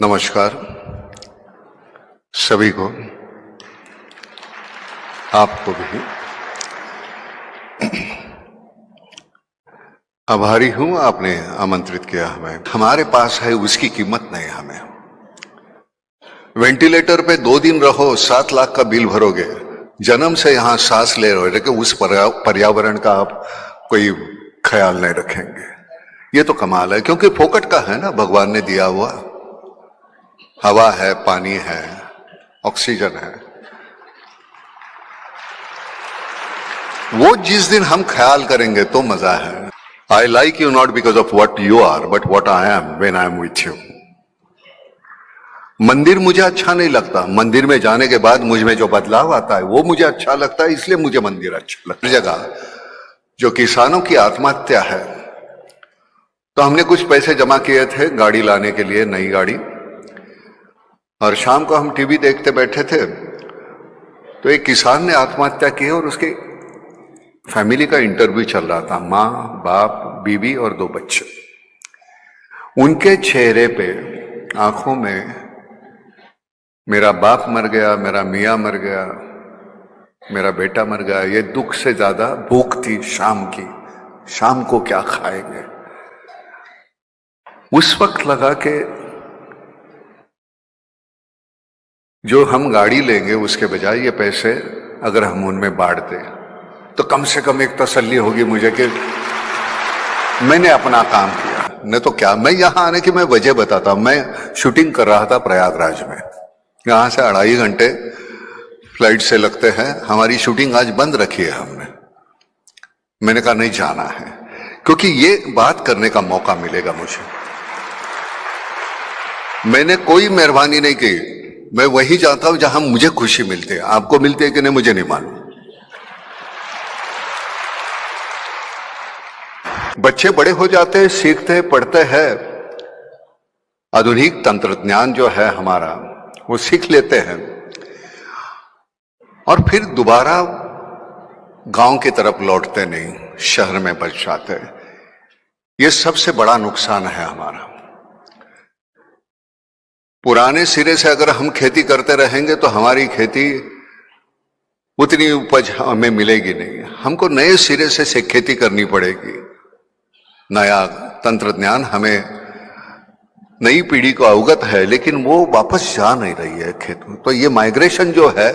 नमस्कार सभी को, आपको भी। आभारी हूं आपने आमंत्रित किया हमें। हमारे पास है उसकी कीमत नहीं हमें। वेंटिलेटर पे 2 दिन रहो 7 लाख का बिल भरोगे, जन्म से यहां सांस ले रहे हो लेकिन उस पर्यावरण का आप कोई ख्याल नहीं रखेंगे। ये तो कमाल है, क्योंकि फोकट का है ना, भगवान ने दिया हुआ। हवा है, पानी है, ऑक्सीजन है। वो जिस दिन हम ख्याल करेंगे तो मजा है। I like you not because of what you are but what I am when I am with you. मंदिर मुझे अच्छा नहीं लगता, मंदिर में जाने के बाद मुझ में जो बदलाव आता है वो मुझे अच्छा लगता है, इसलिए मुझे मंदिर अच्छा लगता है। जगह जो किसानों की आत्महत्या है, तो हमने कुछ पैसे जमा किए थे गाड़ी लाने के लिए, नई गाड़ी। और शाम को हम टीवी देखते बैठे थे तो एक किसान ने आत्महत्या की और उसके फैमिली का इंटरव्यू चल रहा था। माँ, बाप, बीवी और 2 बच्चे। उनके चेहरे पे, आंखों में, मेरा बाप मर गया, मेरा मियाँ मर गया, मेरा बेटा मर गया, ये दुख से ज्यादा भूख थी शाम की। शाम को क्या खाएंगे। उस वक्त लगा कि जो हम गाड़ी लेंगे उसके बजाय ये पैसे अगर हम उनमें बांट दें तो कम से कम एक तसल्ली होगी मुझे कि मैंने अपना काम किया। नहीं तो क्या, मैं यहां आने की मैं वजह बताता हूं। मैं शूटिंग कर रहा था प्रयागराज में, यहां से 2.5 घंटे फ्लाइट से लगते हैं। हमारी शूटिंग आज बंद रखी है हमने। मैंने कहा नहीं, जाना है, क्योंकि ये बात करने का मौका मिलेगा मुझे। मैंने कोई मेहरबानी नहीं की, मैं वही जाता हूं जहां मुझे खुशी मिलती है। आपको मिलती है कि नहीं मुझे नहीं मालूम। बच्चे बड़े हो जाते हैं, सीखते हैं, पढ़ते हैं, आधुनिक तंत्रज्ञान जो है हमारा वो सीख लेते हैं और फिर दोबारा गांव की तरफ लौटते नहीं, शहर में बच जाते हैं। ये सबसे बड़ा नुकसान है हमारा। पुराने सिरे से अगर हम खेती करते रहेंगे तो हमारी खेती उतनी उपज हमें मिलेगी नहीं। हमको नए सिरे से खेती करनी पड़ेगी। नया तंत्रज्ञान हमें, नई पीढ़ी को अवगत है, लेकिन वो वापस जा नहीं रही है खेत में। तो ये माइग्रेशन जो है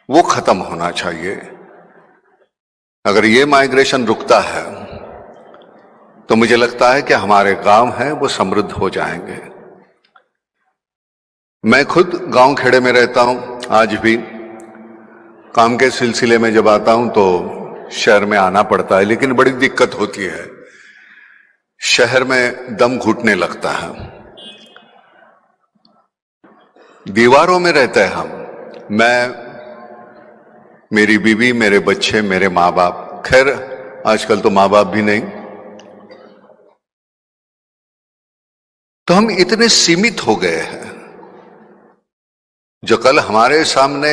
वो खत्म होना चाहिए। अगर ये माइग्रेशन रुकता है तो मुझे लगता है कि हमारे गांव हैं वो समृद्ध हो जाएंगे। मैं खुद गांव खेड़े में रहता हूं, आज भी काम के सिलसिले में जब आता हूं तो शहर में आना पड़ता है, लेकिन बड़ी दिक्कत होती है। शहर में दम घुटने लगता है। दीवारों में रहते हैं हम, मैं, मेरी बीवी, मेरे बच्चे, मेरे माँ बाप। खैर आजकल तो माँ बाप भी नहीं। तो हम इतने सीमित हो गए हैं। जो कल हमारे सामने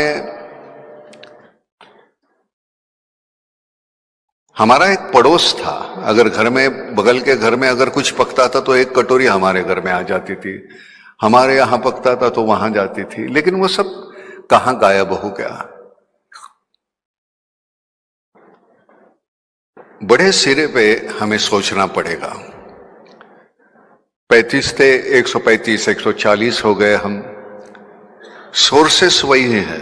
हमारा एक पड़ोस था, अगर घर में, बगल के घर में अगर कुछ पकता था तो एक कटोरी हमारे घर में आ जाती थी। हमारे यहां पकता था तो वहां जाती थी, लेकिन वो सब कहां गायब हो गया। बड़े सिरे पे हमें सोचना पड़ेगा। 35 थे, 135, 140 हो गए हम। सोर्सेस वही है,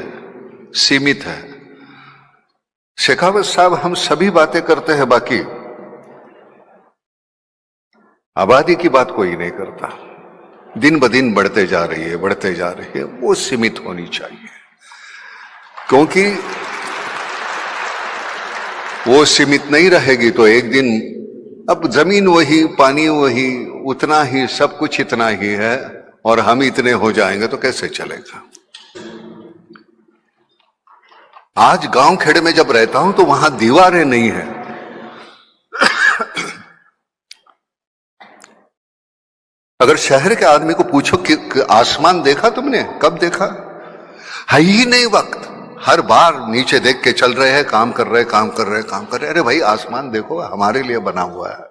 सीमित है। शेखावत साहब, हम सभी बातें करते हैं, बाकी आबादी की बात कोई नहीं करता। दिन ब दिन बढ़ते जा रही है, बढ़ते जा रही है। वो सीमित होनी चाहिए, क्योंकि वो सीमित नहीं रहेगी तो एक दिन, अब जमीन वही, पानी वही, उतना ही, सब कुछ इतना ही है और हम इतने हो जाएंगे तो कैसे चलेगा। आज गांव खेड़े में जब रहता हूं तो वहां दीवारें नहीं है। अगर शहर के आदमी को पूछो कि आसमान देखा तुमने, कब देखा, है ही नहीं वक्त। हर बार नीचे देख के चल रहे हैं, काम कर रहे हैं, काम कर रहे हैं, काम कर रहे हैं। अरे भाई आसमान देखो, हमारे लिए बना हुआ है।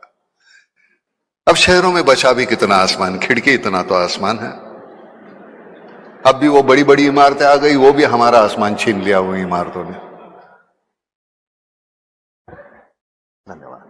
अब शहरों में बचा भी कितना आसमान, खिड़की इतना तो आसमान है। अब भी वो बड़ी बड़ी इमारतें आ गई, वो भी हमारा आसमान छीन लिया वो इमारतों ने। धन्यवाद।